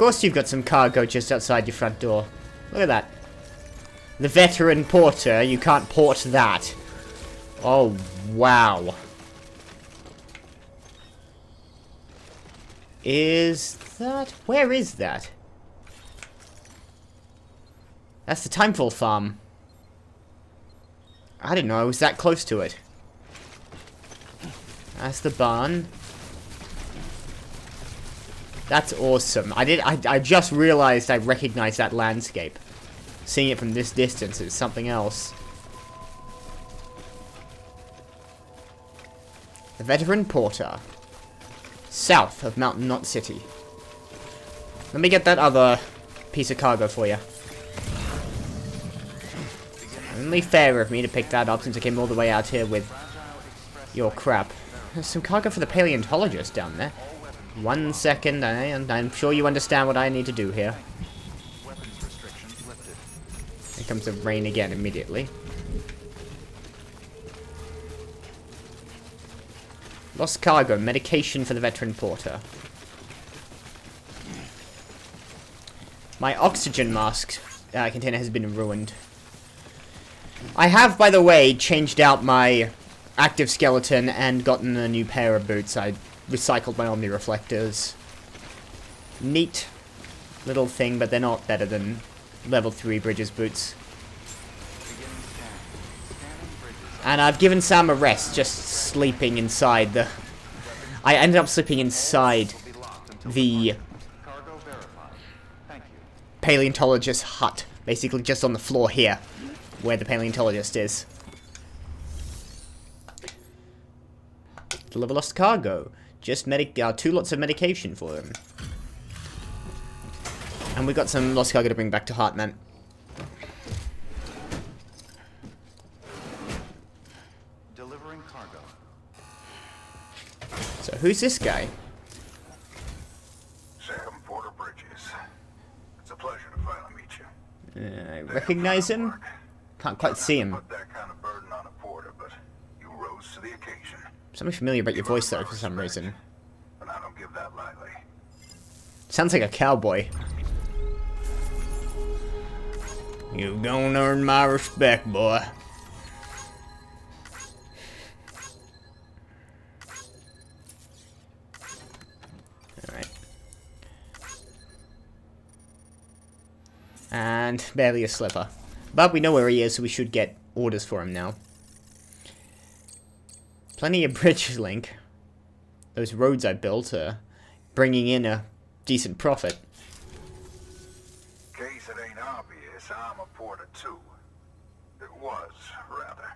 course you've got some cargo just outside your front door. Look at that. The veteran porter, you can't port that. Oh, wow. Is that... Where is that? That's the Timefall farm. I didn't know I was that close to it. That's the barn. That's awesome. I just realized I recognized that landscape. Seeing it from this distance is something else. The Veteran Porter. South of Mountain Knot City. Let me get that other piece of cargo for you. Only fair of me to pick that up since I came all the way out here with your crap. There's some cargo for the Paleontologist down there. 1 second, and I'm sure you understand what I need to do here. Here comes the rain again immediately. Lost cargo, medication for the Veteran Porter. My oxygen mask container has been ruined. I have, by the way, changed out my active skeleton and gotten a new pair of boots. I recycled my Omni reflectors. Neat little thing, but they're not better than level 3 Bridges boots. And I've given Sam a rest, just sleeping inside the... I ended up sleeping inside the Paleontologist hut. Basically just on the floor here, where the Paleontologist is. Deliver lost cargo. Just 2 lots of medication for him. And we got some lost cargo to bring back to Heartman. Delivering cargo. So who's this guy? Sam Porter Bridges. It's a pleasure to finally meet you. I recognize him. Can't quite see him. Put that kind of burden on a porter, but you rose to the occasion. Something familiar about your voice though for some reason. And I don't give that lightly. Sounds like a cowboy. You gonna earn my respect, boy. Alright. And barely a sliver. But we know where he is, so we should get orders for him now. Plenty of bridge link. Those roads I built are bringing in a decent profit. Case it ain't obvious, I'm a porter too. It was, rather.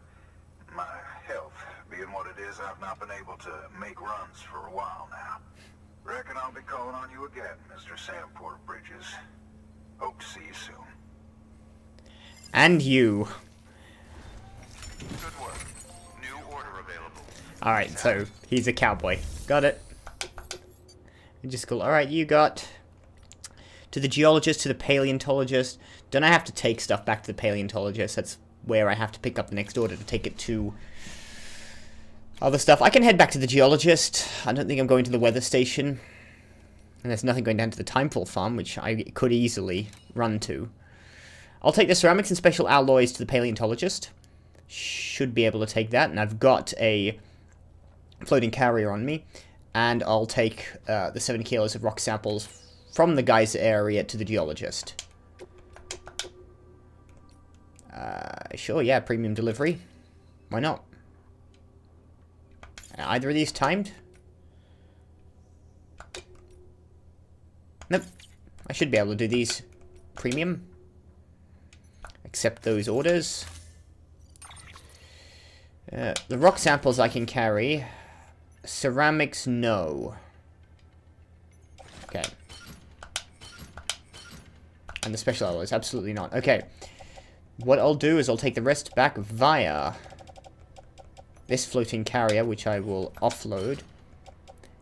My health being what it is, I've not been able to make runs for a while now. Reckon I'll be calling on you again, Mr. Sam Porter Bridges. Hope to see you soon. And you. Good work. New order available. Alright, so he's a cowboy. Got it. Just cool. Alright, you got to the Geologist, to the Paleontologist. Don't I have to take stuff back to the Paleontologist? That's where I have to pick up the next order to take it to other stuff. I can head back to the Geologist. I don't think I'm going to the weather station. And there's nothing going down to the Timefall farm, which I could easily run to. I'll take the ceramics and special alloys to the Paleontologist. Should be able to take that, and I've got a floating carrier on me. And I'll take the 7 kilos of rock samples from the geyser area to the Geologist. Sure, yeah, premium delivery. Why not? Are either of these timed? Nope. I should be able to do these premium. Accept those orders. The rock samples I can carry. Ceramics, no. Okay. And the special alloys, absolutely not. Okay. What I'll do is I'll take the rest back via this floating carrier, which I will offload.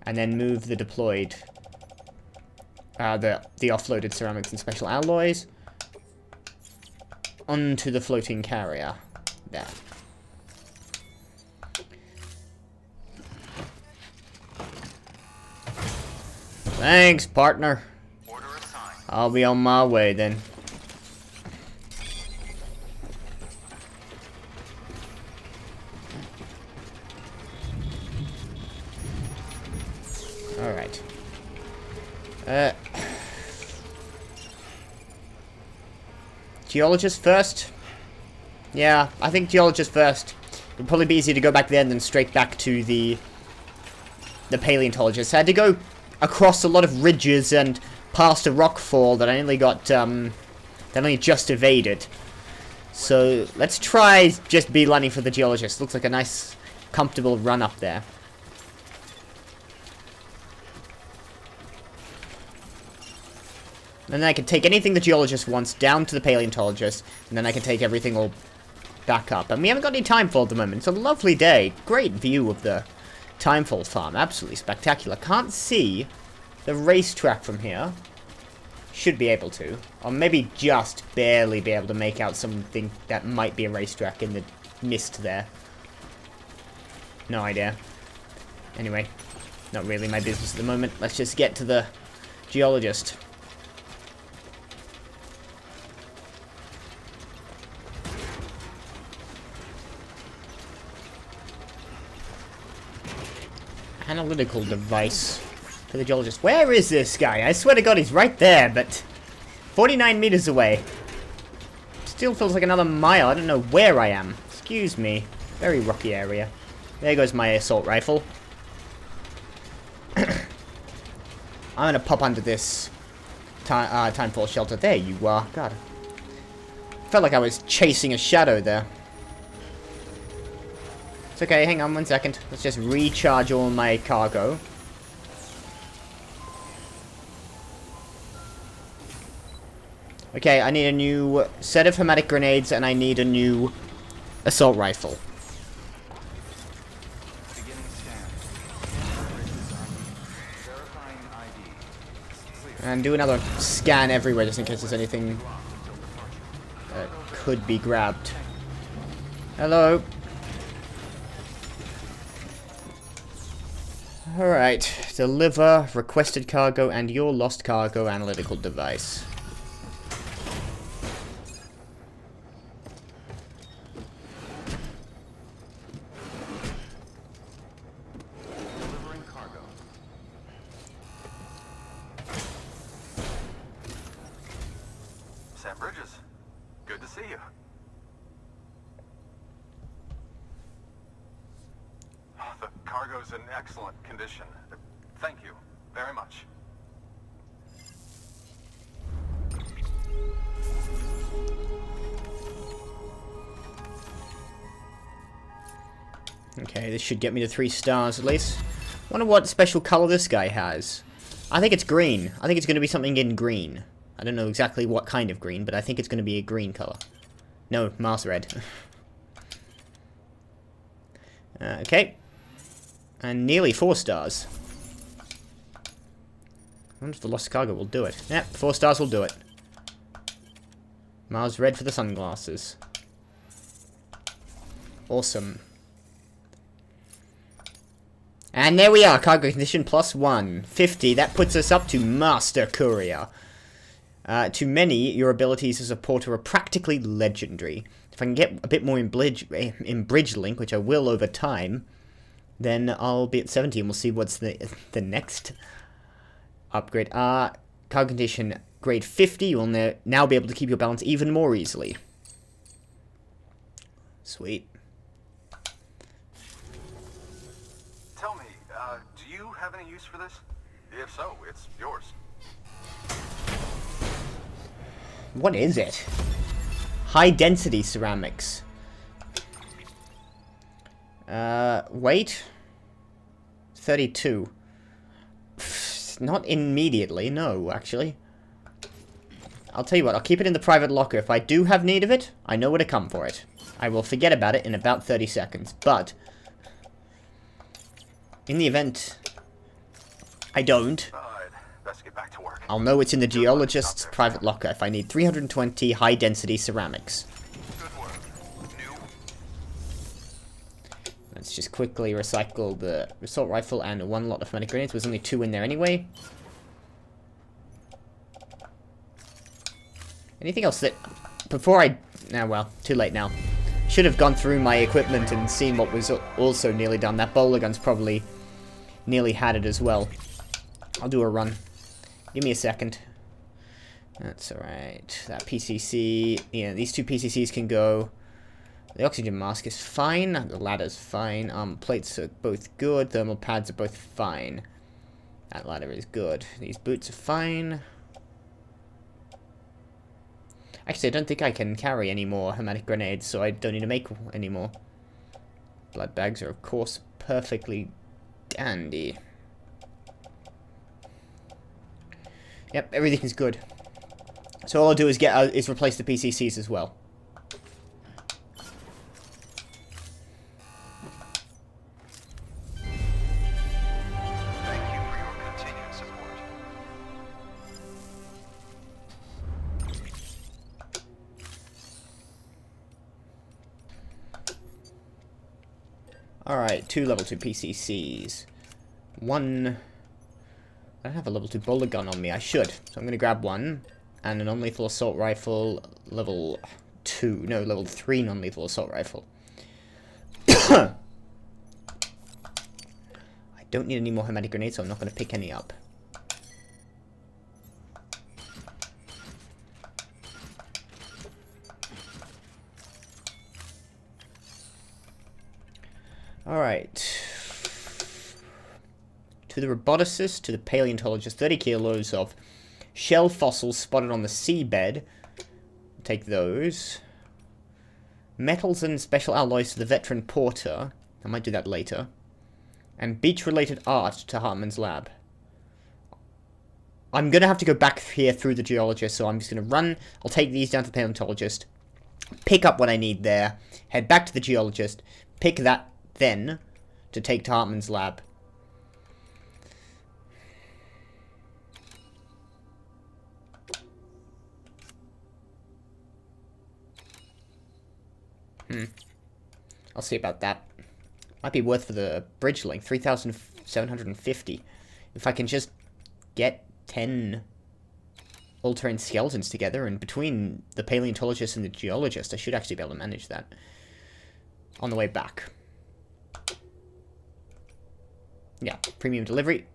And then move the deployed... the offloaded ceramics and special alloys onto the floating carrier. There. Thanks, partner. Order assigned. I'll be on my way then. Alright. Geologist first? Yeah, I think Geologist first. It'll probably be easier to go back there than straight back to the Paleontologist. I had to go across a lot of ridges and past a rock fall that I only got, that I only just evaded. So, let's try just beelining for the Geologist. Looks like a nice, comfortable run up there. And then I can take anything the Geologist wants down to the Paleontologist, and then I can take everything all back up. And we haven't got any timefall at the moment. It's a lovely day. Great view of the timefall farm. Absolutely spectacular. Can't see the racetrack from here. Should be able to. Or maybe just barely be able to make out something that might be a racetrack in the mist there. No idea. Anyway, not really my business at the moment. Let's just get to the Geologist. Analytical device for the Geologist. Where is this guy? I swear to God he's right there, but 49 meters away. Still feels like another mile. I don't know where I am. Excuse me. Very rocky area. There goes my assault rifle. I'm gonna pop under this timefall shelter. There you are. God. Felt like I was chasing a shadow there. It's okay, hang on 1 second. Let's just recharge all my cargo. Okay, I need a new set of hermetic grenades and I need a new assault rifle. Beginning scan. Verifying ID. And do another scan everywhere just in case there's anything that could be grabbed. Hello. Alright, deliver requested cargo and your lost cargo analytical device. Delivering cargo. Sam Bridges, good to see you. The cargo's in excellent condition. Thank you very much. Okay, this should get me to 3 stars at least. Wonder what special color this guy has. I think it's green. I think it's going to be something in green. I don't know exactly what kind of green, but I think it's going to be a green color. No, Mars red. Okay. And nearly 4 stars. I wonder if the lost cargo will do it. Yep, 4 stars will do it. Mars red for the sunglasses. Awesome. And there we are, cargo condition +1. 50, that puts us up to Master Courier. To many, your abilities as a porter are practically legendary. If I can get a bit more in bridge link, which I will over time, then I'll be at 70 and we'll see what's the next upgrade. Cargo condition grade 50, you will now be able to keep your balance even more easily. Sweet. Tell me, do you have any use for this? If so, it's yours. What is it? High density ceramics. Weight? 32. Not immediately, no, actually. I'll tell you what, I'll keep it in the private locker. If I do have need of it, I know where to come for it. I will forget about it in about 30 seconds, but in the event I don't, Best get back to work. I'll know it's in the Geologist's private locker if I need 320 high-density ceramics. Good work. New. Let's just quickly recycle the assault rifle and 1 lot of hermetic grenades. There's only 2 in there anyway. Anything else that... Before I... Nah, well, too late now. Should have gone through my equipment and seen what was also nearly done. That bowler gun's probably nearly had it as well. I'll do a run. Give me a second. That's alright. That PCC... Yeah, these two PCCs can go. The oxygen mask is fine. The ladder's fine. Plates are both good. Thermal pads are both fine. That ladder is good. These boots are fine. Actually, I don't think I can carry any more hermetic grenades, so I don't need to make any more. Blood bags are, of course, perfectly dandy. Yep, everything's good. So all I'll do is is replace the PCCs as well. Thank you for your continued support. Alright, 2 level 2 PCCs. 1... I don't have a level 2 boulder gun on me. I should. So I'm going to grab one. And a non-lethal assault rifle. Level 2. No, level 3 non-lethal assault rifle. I don't need any more hermetic grenades, so I'm not going to pick any up. Alright. To the roboticist, to the paleontologist, 30 kilos of shell fossils spotted on the seabed. Take those. Metals and special alloys to the veteran porter. I might do that later. And beach-related art to Hartman's lab. I'm going to have to go back here through the geologist, so I'm just going to run. I'll take these down to the paleontologist. Pick up what I need there. Head back to the geologist. Pick that then to take to Hartman's lab. I'll see about that. Might be worth for the bridge link. 3,750. If I can just get 10 all-terrain skeletons together, and between the paleontologist and the geologist, I should actually be able to manage that. On the way back. Yeah, premium delivery.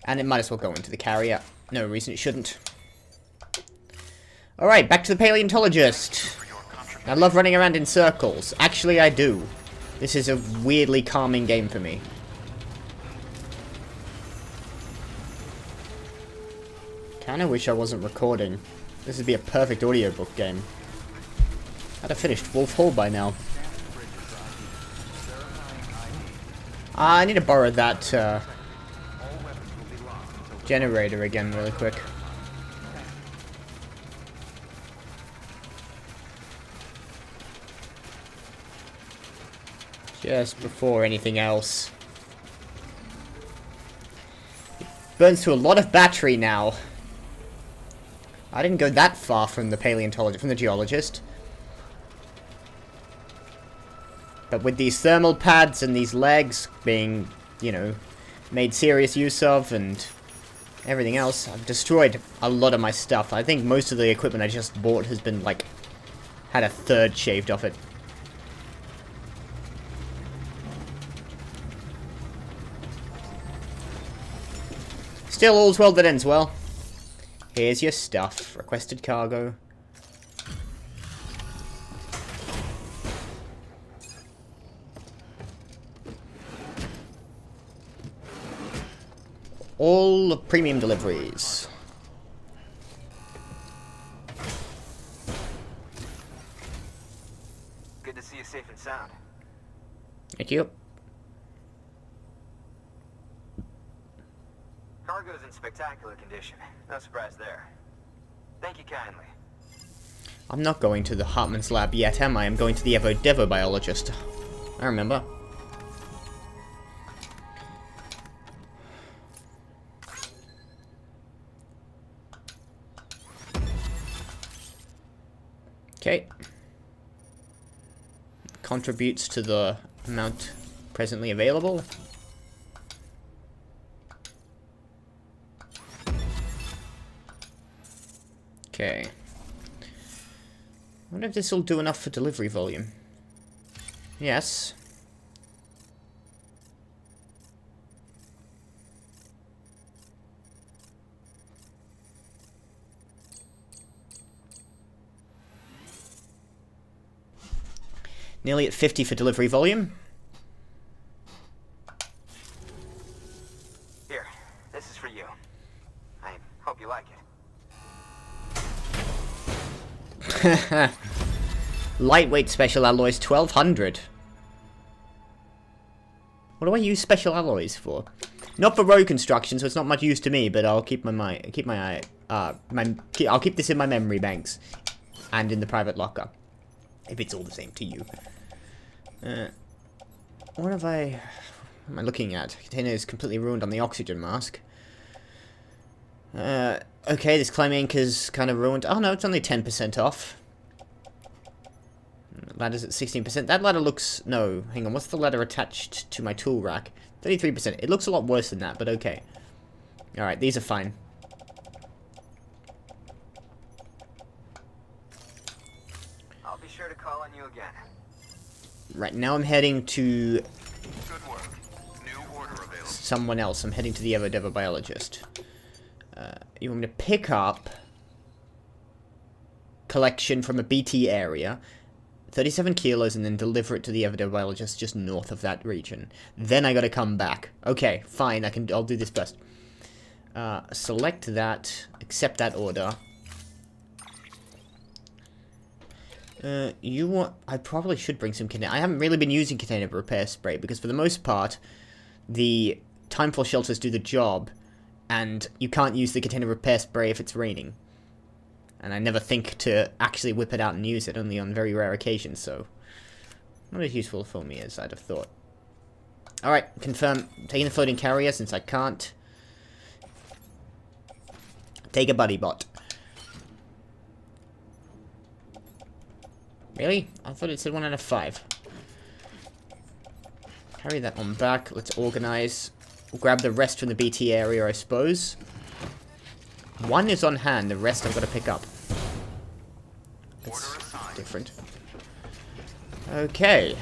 And it might as well go into the carrier. No reason it shouldn't. Alright, back to the paleontologist. I love running around in circles. Actually, I do. This is a weirdly calming game for me. Kinda wish I wasn't recording. This would be a perfect audiobook game. I'd have finished Wolf Hall by now. I need to borrow that generator again really quick. Just before anything else. It burns through a lot of battery now. I didn't go that far from the paleontologist, from the geologist. But with these thermal pads and these legs being, you know, made serious use of and everything else, I've destroyed a lot of my stuff. I think most of the equipment I just bought has been, like, had a third shaved off it. Still, all's well that ends well. Here's your stuff. Requested cargo. All premium deliveries. Good to see you safe and sound. Thank you. Cargo's in spectacular condition. No surprise there. Thank you kindly. I'm not going to the Hartman's lab yet, am I? I'm going to the Evo-Devo Biologist. I remember. Okay. Contributes to the amount presently available. Okay. I wonder if this will do enough for delivery volume. Yes. Nearly at 50 for delivery volume. Here, this is for you. I hope you like it. Lightweight special alloys 1200. What do I use special alloys for? Not for road construction, so it's not much use to me. But I'll keep I'll keep this in my memory banks and in the private locker, if it's all the same to you. What have I? What am I looking at? Container is completely ruined on the oxygen mask. Okay, this climb anchor's kind of ruined. Oh no, it's only 10% off. Ladder's at 16%. That ladder looks... No, hang on. What's the ladder attached to my tool rack? 33%. It looks a lot worse than that, but okay. Alright, these are fine. I'll be sure to call on you again. Right, now I'm heading to... Good work. New order available. someone else. I'm heading to the Evo-Devo Biologist. You want me to pick up... collection from a BT area... 37 kilos and then deliver it to the Evo-Devo Biologist just north of that region. Then I gotta come back. Okay, fine, I'll do this first. Select that, accept that order. I probably should bring some container. I haven't really been using container repair spray because for the most part, the timefall shelters do the job, and you can't use the container repair spray if it's raining. And I never think to actually whip it out and use it, only on very rare occasions, so... not as useful for me as I'd have thought. Alright, confirm. Taking the floating carrier since I can't. Take a buddy bot. Really? I thought it said 1 out of 5. Carry that on back. Let's organize. We'll grab the rest from the BT area, I suppose. 1 is on hand, the rest I've got to pick up. That's different. Okay.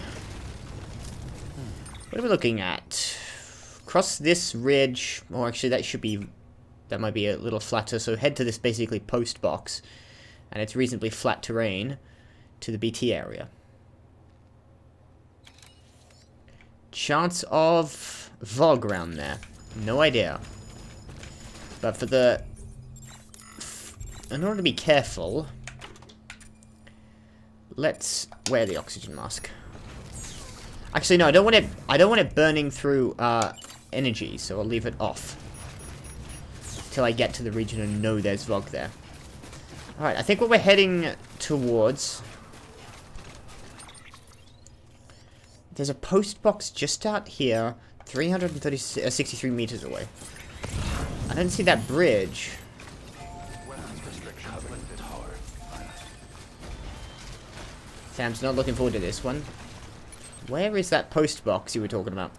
What are we looking at? Cross this ridge. Oh, actually, that might be a little flatter. So head to this basically post box. And it's reasonably flat terrain to the BT area. Chance of VOG around there. No idea. But for the... in order to be careful, let's wear the oxygen mask. Actually, no, I don't want it burning through energy, so I'll leave it off till I get to the region and know there's VOG there. All right, I think what we're heading towards. There's a post box just out here, 63 meters away. I don't see that bridge. Sam's not looking forward to this one. Where is that post box you were talking about?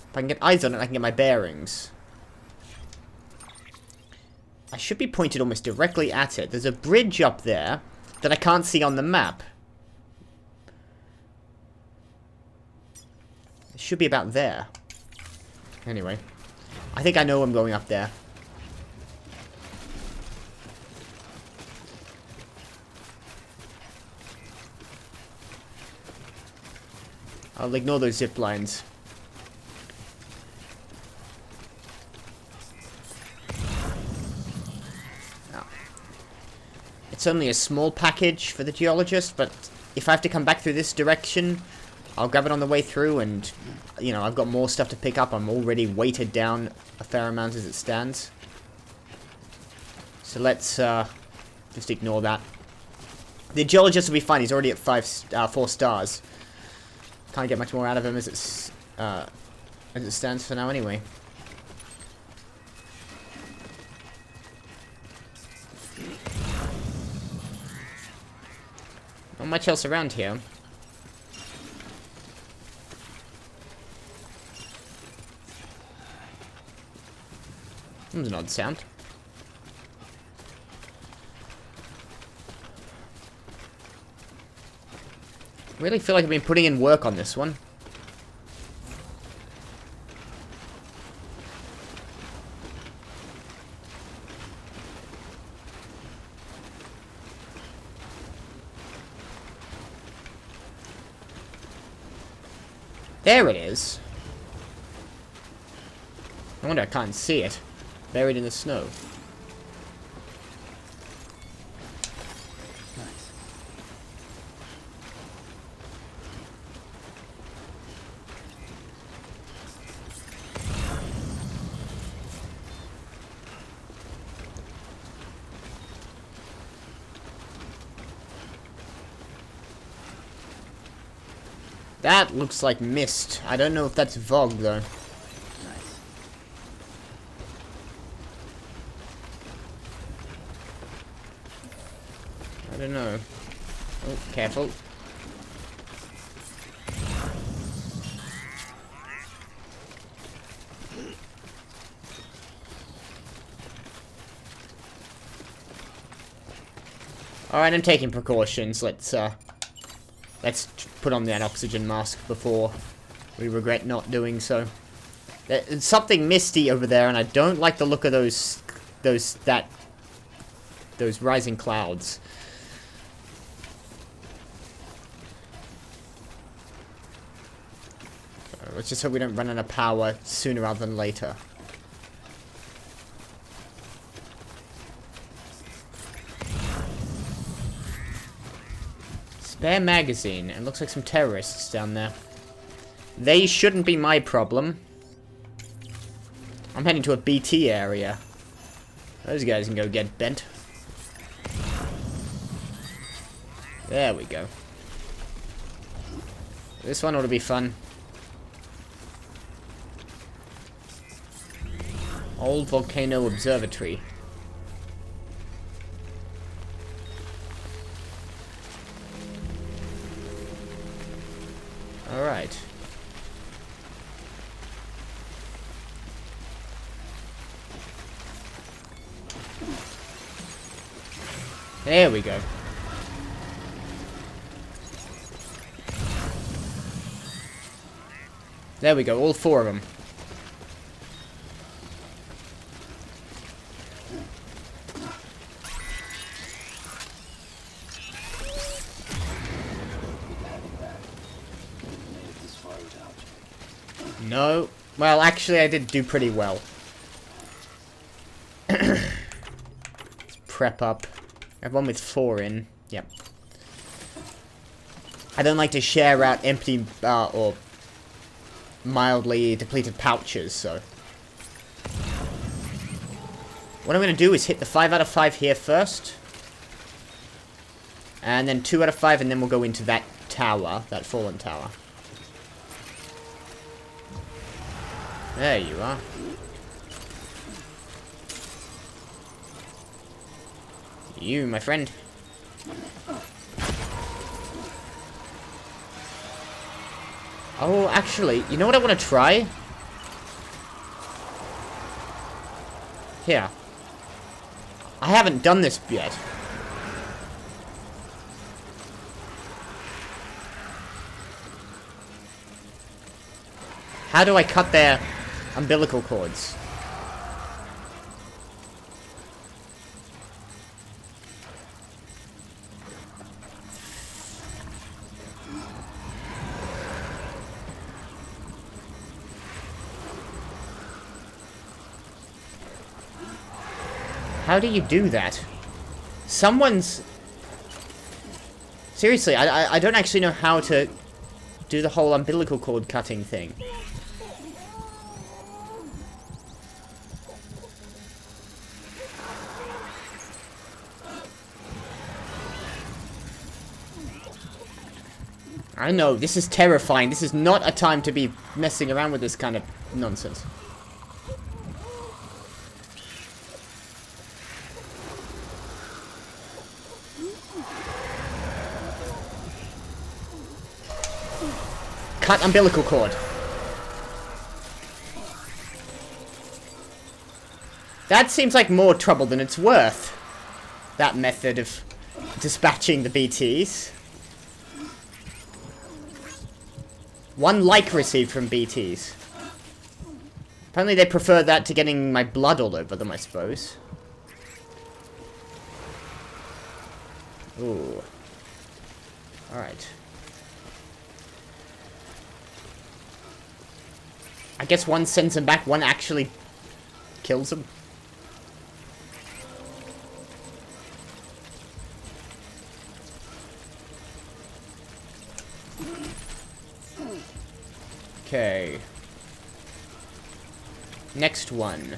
If I can get eyes on it, I can get my bearings. I should be pointed almost directly at it. There's a bridge up there that I can't see on the map. It should be about there. Anyway. I think I know I'm going up there. I'll ignore those zip lines. Oh. It's only a small package for the Geologist, but if I have to come back through this direction, I'll grab it on the way through, and, you know, I've got more stuff to pick up. I'm already weighted down a fair amount as it stands. So let's just ignore that. The Geologist will be fine. He's already at 4 stars. Can't get much more out of him as it stands for now anyway. Not much else around here. That was an odd sound. Really feel like I've been putting in work on this one. There it is. I wonder I can't see it. Buried in the snow. Nice. That looks like mist. I don't know if that's fog though. Nice. I don't know. Oh, careful. Alright, I'm taking precautions. Let's put on that oxygen mask before we regret not doing so. There's something misty over there, and I don't like the look of those rising clouds. Let's just hope we don't run out of power sooner rather than later. Spare magazine. It looks like some terrorists down there. They shouldn't be my problem. I'm heading to a BT area. Those guys can go get bent. There we go. This one ought to be fun. Old Volcano Observatory. Alright. There we go. There we go, all four of them. No. Well, actually, I did do pretty well. Let's prep up. I have one with 4 in. Yep. I don't like to share out empty or mildly depleted pouches, so. What I'm going to do is hit the 5 out of 5 here first. And then 2 out of 5, and then we'll go into that tower, that fallen tower. There you are. You, my friend. Oh, actually, you know what I want to try? Here. I haven't done this yet. How do I cut their umbilical cords? How do you do that? Someone's... Seriously, I don't actually know how to do the whole umbilical cord cutting thing. I know, this is terrifying. This is not a time to be messing around with this kind of nonsense. Cut umbilical cord. That seems like more trouble than it's worth. That method of dispatching the BTs. 1 like received from BTs. Apparently they prefer that to getting my blood all over them, I suppose. Ooh. Alright. I guess 1 sends them back, 1 actually kills them. Okay. Next one.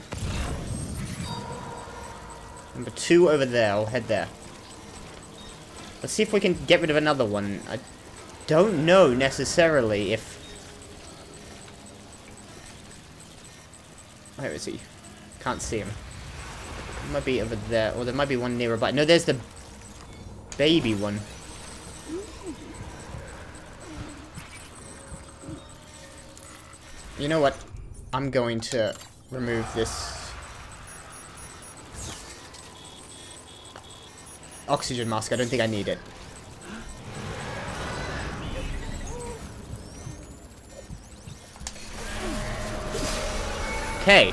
Number 2 over there. I'll head there. Let's see if we can get rid of another one. I don't know necessarily if... Where is he? Can't see him. He might be over there. Or there might be one nearby. No, there's the baby one. You know what? I'm going to remove this oxygen mask. I don't think I need it. Okay.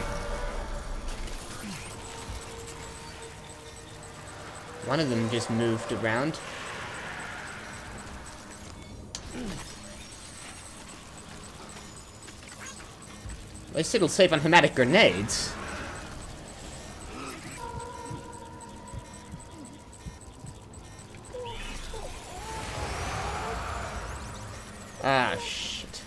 One of them just moved around. At least it'll save on hematic grenades. Ah, shit.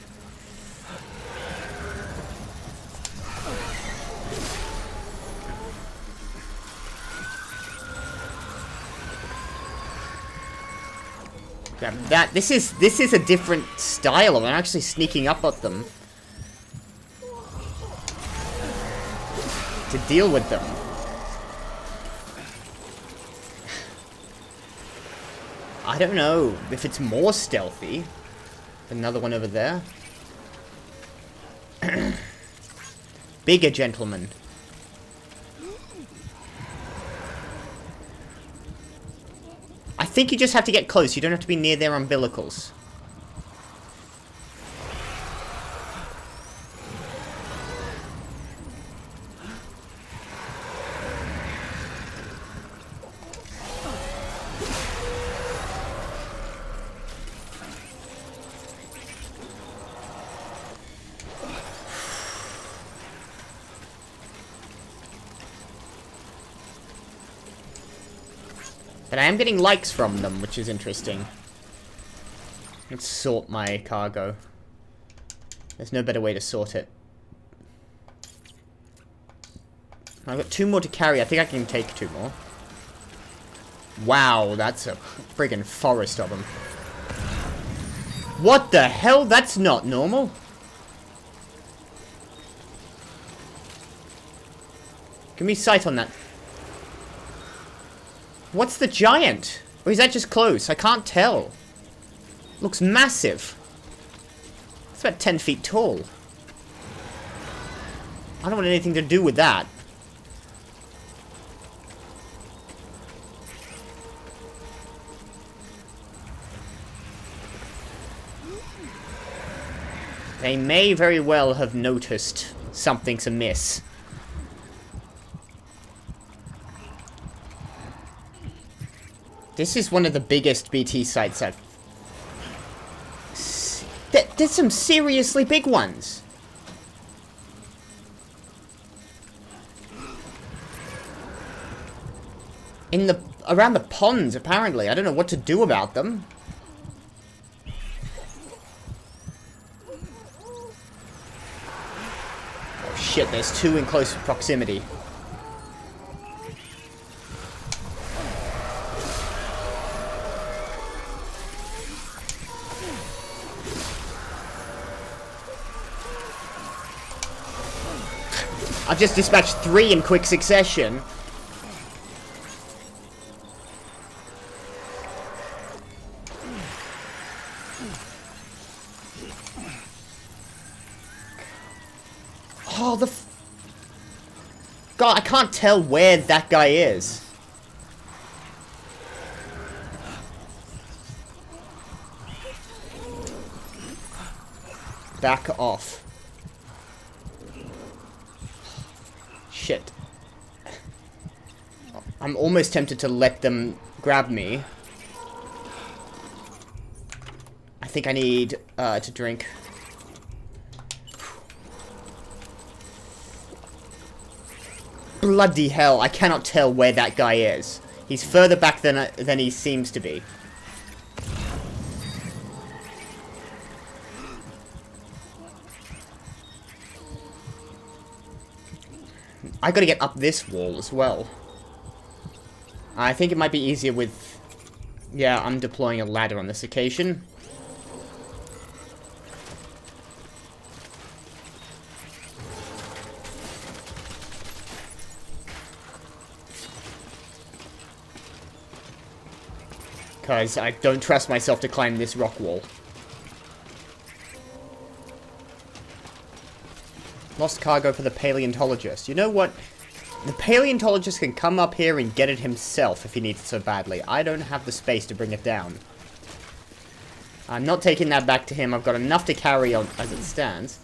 Grab that. This is a different style. I'm actually sneaking up at them to deal with them. I don't know if it's more stealthy. Another one over there. Bigger gentleman. I think you just have to get close. You don't have to be near their umbilicals. But I am getting likes from them, which is interesting. Let's sort my cargo. There's no better way to sort it. I've got 2 more to carry. I think I can take 2 more. Wow, that's a friggin' forest of them. What the hell? That's not normal. Give me sight on that. What's the giant? Or is that just close? I can't tell. Looks massive. It's about 10 feet tall. I don't want anything to do with that. They may very well have noticed something's amiss. This is one of the biggest BT sites I've... There's some seriously big ones. Around the ponds, apparently. I don't know what to do about them. Oh shit, there's 2 in close proximity. I've just dispatched 3 in quick succession. Oh, God, I can't tell where that guy is. Back off. Shit. I'm almost tempted to let them grab me. I think I need to drink. Bloody hell, I cannot tell where that guy is. He's further back than he seems to be. I gotta get up this wall as well. I think it might be easier with... Yeah, I'm deploying a ladder on this occasion. Because I don't trust myself to climb this rock wall. Lost cargo for the Paleontologist. You know what? The Paleontologist can come up here and get it himself if he needs it so badly. I don't have the space to bring it down. I'm not taking that back to him. I've got enough to carry on as it stands.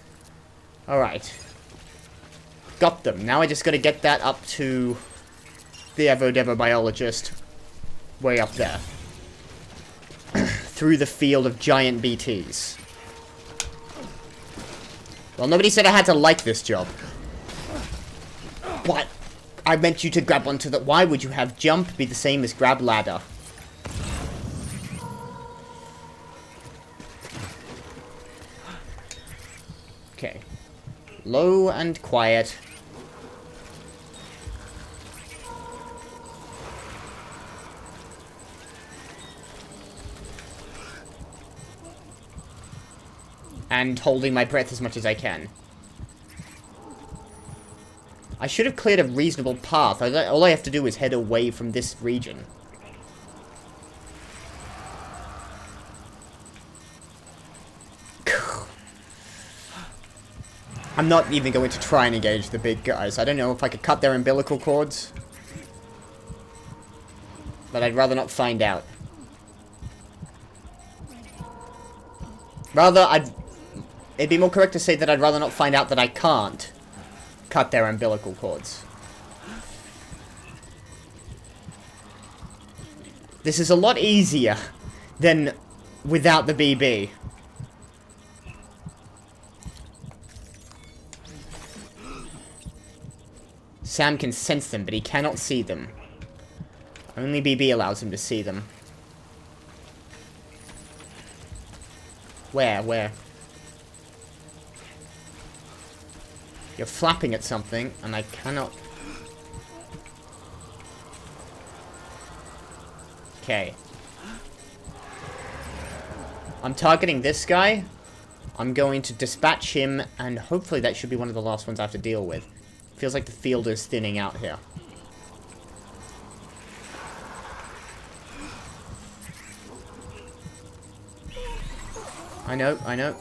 Alright. Got them. Now I just gotta get that up to the Evo-Devo Biologist. Way up there. Through the field of giant BTs. Well, nobody said I had to like this job. What? I meant you to grab onto the... Why would you have jump be the same as grab ladder? Okay. Low and quiet. And holding my breath as much as I can. I should have cleared a reasonable path. All I have to do is head away from this region. I'm not even going to try and engage the big guys. I don't know if I could cut their umbilical cords. But I'd rather not find out. It'd be more correct to say that I'd rather not find out that I can't cut their umbilical cords. This is a lot easier than without the BB. Sam can sense them, but he cannot see them. Only BB allows him to see them. Where? You're flapping at something, and I cannot... Okay. I'm targeting this guy. I'm going to dispatch him, and hopefully that should be one of the last ones I have to deal with. Feels like the field is thinning out here. I know.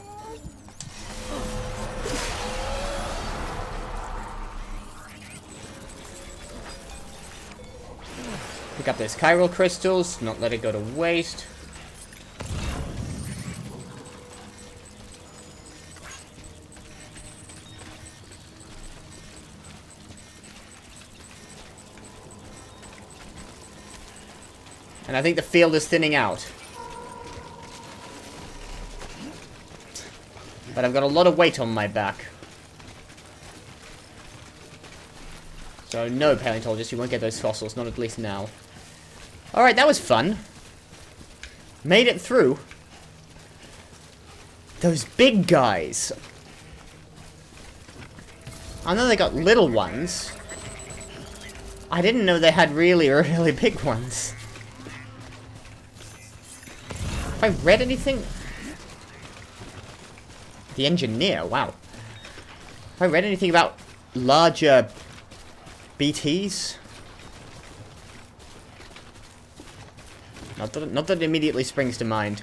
Pick up those chiral crystals, not let it go to waste. And I think the field is thinning out. But I've got a lot of weight on my back. So no, Paleontologist, you won't get those fossils, not at least now. Alright, that was fun. Made it through. Those big guys. I know they got little ones. I didn't know they had really, really big ones. Have I read anything? The engineer, wow. Have I read anything about larger BTs? Not that it immediately springs to mind.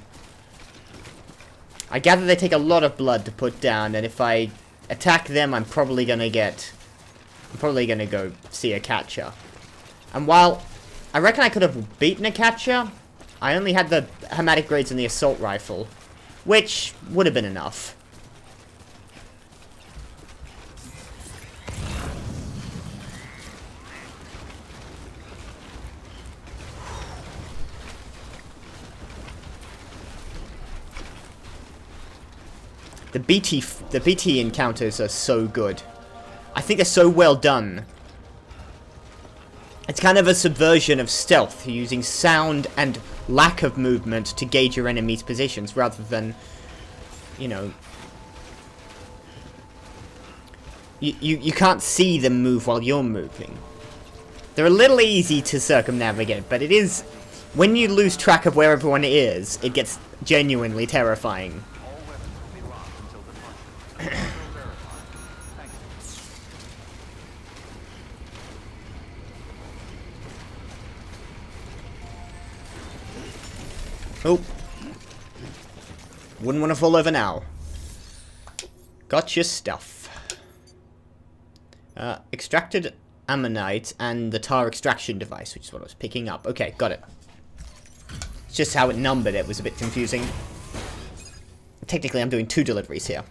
I gather they take a lot of blood to put down, and if I attack them, I'm probably gonna go see a catcher. And while I reckon I could have beaten a catcher, I only had the hematic grades in the assault rifle, which would have been enough. The BT encounters are so good. I think they're so well done. It's kind of a subversion of stealth, using sound and lack of movement to gauge your enemy's positions, rather than, you know, you can't see them move while you're moving. They're a little easy to circumnavigate, but it is, when you lose track of where everyone is, it gets genuinely terrifying. Oh. Wouldn't want to fall over now. Got your stuff. Extracted ammonite and the tar extraction device, which is what I was picking up. Okay, got it. It's just how it numbered it was a bit confusing. Technically, I'm doing 2 deliveries here.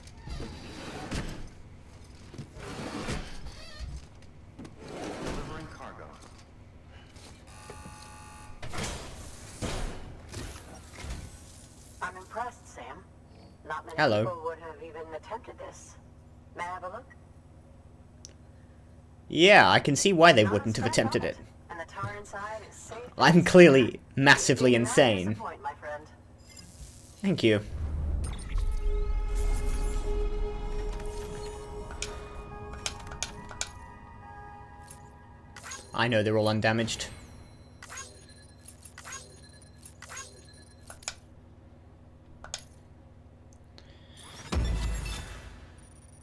Delivering cargo. I'm impressed, Sam. Not many Hello. people would have even attempted this. May I have a look? Yeah, I can see why they Not a wouldn't have scratch attempted on it. And the tar inside is safe. I'm clearly massively You do not insane. disappoint, my friend. Thank you. I know they're all undamaged.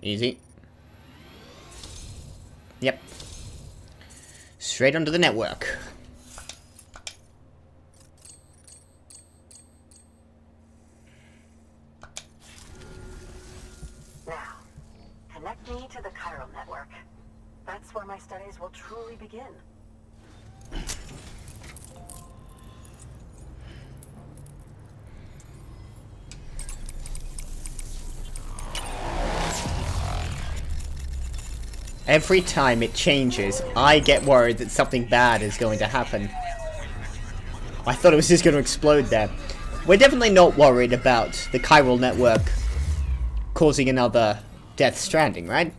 Easy. Yep. Straight onto the network. Now, connect me to the chiral network. That's where my studies will truly begin. Every time it changes, I get worried that something bad is going to happen. I thought it was just going to explode there. We're definitely not worried about the chiral network causing another Death Stranding, right?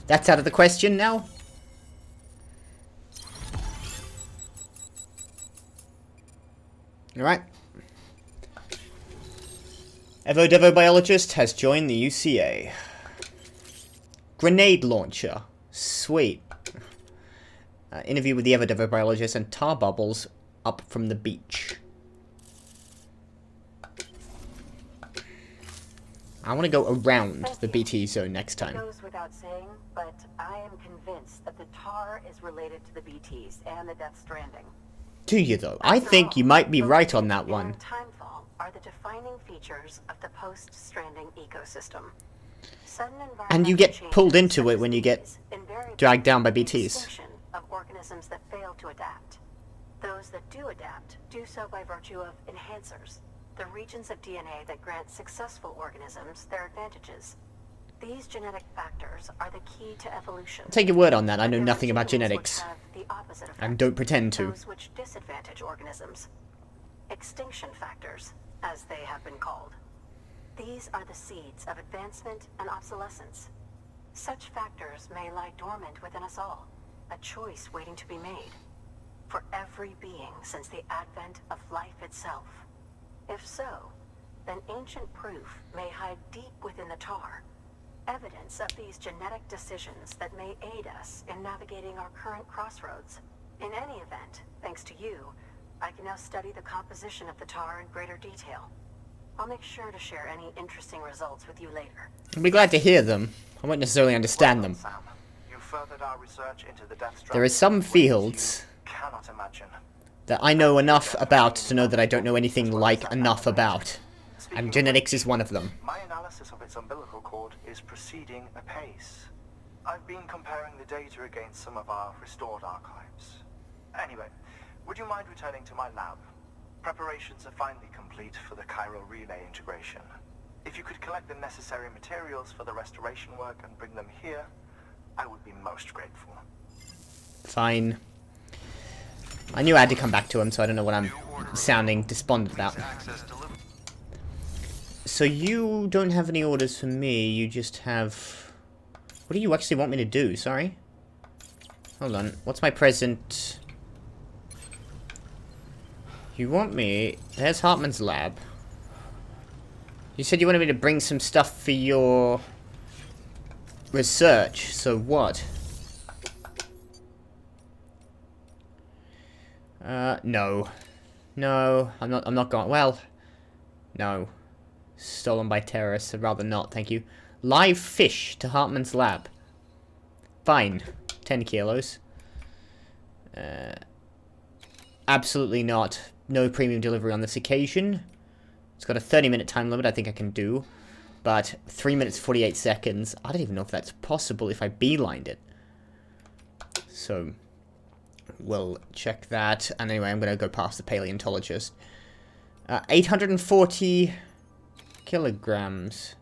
That's out of the question now? Alright. Evo-Devo Biologist has joined the UCA. Grenade launcher. Sweet. Interview with the Evo-Devo Biologist and tar bubbles up from the beach. I want to go around the BT zone next It time. goes without saying, but I am convinced that the tar is related to the BTs and the Death Stranding. Do you though? I think you might be right on that one. And timefall are the defining features of the post-Stranding ecosystem. Sudden And you environmental get changes pulled into such it as when you get these invariably dragged down by lead to BTs. extinction of organisms that fail to adapt. Those that do adapt do so by virtue of enhancers, the regions of DNA that grant successful organisms their advantages. These genetic factors are the key to evolution. Take your word on that. I But know there are nothing about genes which genetics. have the opposite And effect, don't pretend to. those which disadvantage organisms. Extinction factors, as they have been called. These are the seeds of advancement and obsolescence. Such factors may lie dormant within us all, a choice waiting to be made. For every being since the advent of life itself. If so, then ancient proof may hide deep within the tar, evidence of these genetic decisions that may aid us in navigating our current crossroads. In any event, thanks to you, I can now study the composition of the tar in greater detail. I'll make sure to share any interesting results with you later. I'll be glad to hear them. I won't necessarily understand them. Sam, you furthered our research into the Death There are Stranding some in ways fields you cannot imagine. that I know enough about to know that I don't know anything like enough about. And genetics is one of them. My analysis of its umbilical cord is proceeding apace. I've been comparing the data against some of our restored archives. Anyway, would you mind returning to my lab? Preparations are finally complete for the chiral relay integration. If you could collect the necessary materials for the restoration work and bring them here, I would be most grateful. Fine. I knew I had to come back to him, so I don't know what I'm sounding despondent about. Access delivered. So you don't have any orders for me, you just have... What do you actually want me to do? Sorry? Hold on. What's my present? You want me... There's Hartman's lab. You said you wanted me to bring some stuff for your... research. So what? No. No, I'm not going... Well... No. Stolen by terrorists. I'd rather not, thank you. Live fish to Hartman's lab. Fine. 10 kilos. Absolutely not. No premium delivery on this occasion. It's got a 30-minute time limit I think I can do. But 3 minutes 48 seconds. I don't even know if that's possible if I beelined it. So, we'll check that. And anyway, I'm going to go past the paleontologist. 840 kilograms.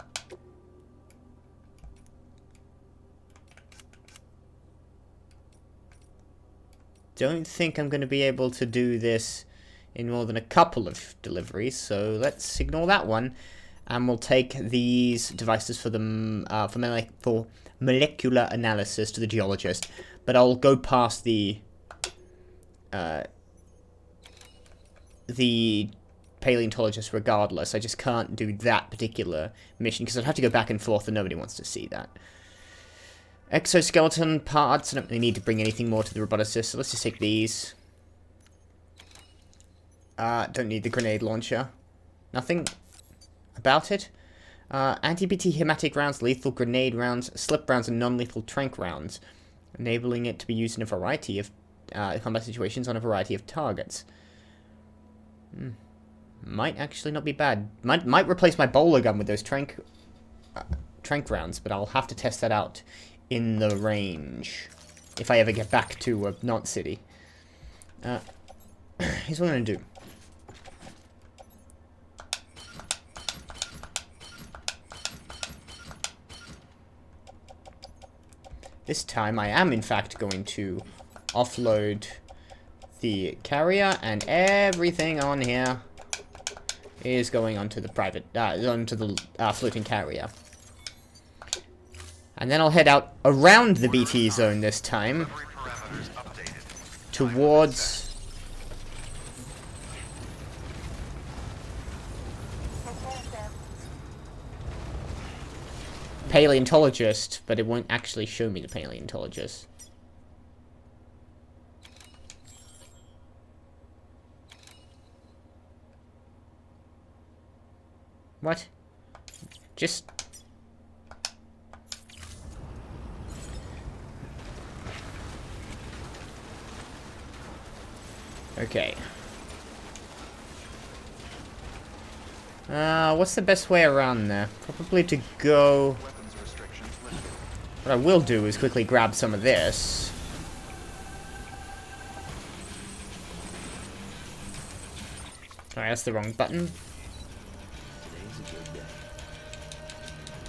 Don't think I'm going to be able to do this in more than a couple of deliveries, so let's ignore that one. And we'll take these devices for them for molecular analysis to the geologist. But I'll go past the paleontologist regardless. I just can't do that particular mission because I'd have to go back and forth and nobody wants to see that. Exoskeleton parts. I don't really need to bring anything more to the roboticist, so let's just take these. Don't need the grenade launcher. Nothing about it. Anti-BT hematic rounds, lethal grenade rounds, slip rounds, and non-lethal tranq rounds, enabling it to be used in a variety of combat situations on a variety of targets. Might actually not be bad. Might replace my bowler gun with those tranq rounds, but I'll have to test that out in the range if I ever get back to Nantes City. Here's what I'm gonna do. This time I am in fact going to offload the carrier, and everything on here is going onto the floating carrier. And then I'll head out around the BT zone this time towards Paleontologist, but it won't actually show me the Paleontologist. What? Just... Okay. What's the best way around there? Probably to go... What I will do is quickly grab some of this. Alright, that's the wrong button. Today's a good day.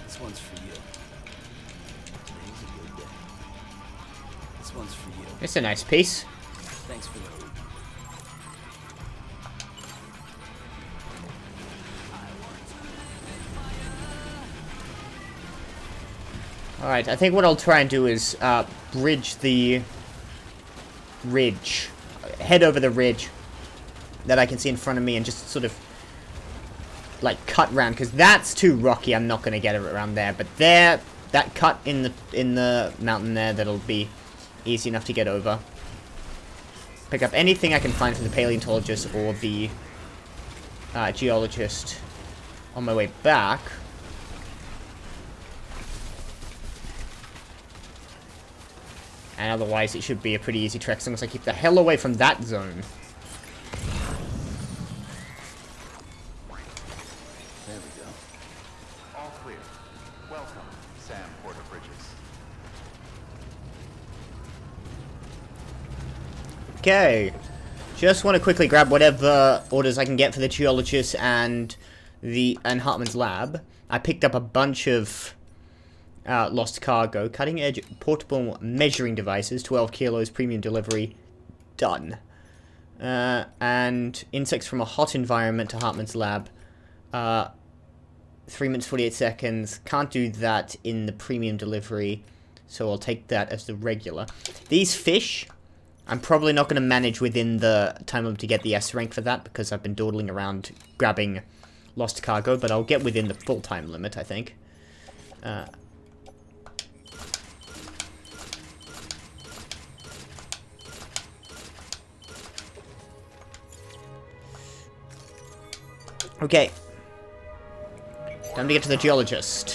This one's for you. Today's a good day. This one's for you. It's a nice piece. Thanks for the hoop. Alright, I think what I'll try and do is bridge the ridge. Head over the ridge that I can see in front of me and just sort of like cut round, because that's too rocky. I'm not going to get it around there, but there, that cut in the mountain there, that'll be easy enough to get over. Pick up anything I can find from the paleontologist or the geologist on my way back. And otherwise, it should be a pretty easy trek, as long as I keep the hell away from that zone. There we go. All clear. Welcome, Sam Porter Bridges. Okay. Just want to quickly grab whatever orders I can get for the geologist and Hartman's lab. I picked up a bunch of lost cargo, cutting-edge portable measuring devices, 12 kilos, premium delivery, done. And insects from a hot environment to Hartman's lab. 3 minutes 48 seconds. Can't do that in the premium delivery, so I'll take that as the regular. These fish, I'm probably not going to manage within the time limit to get the S rank for that, because I've been dawdling around grabbing lost cargo, but I'll get within the full time limit, I think. Okay. Time to get to the Geologist.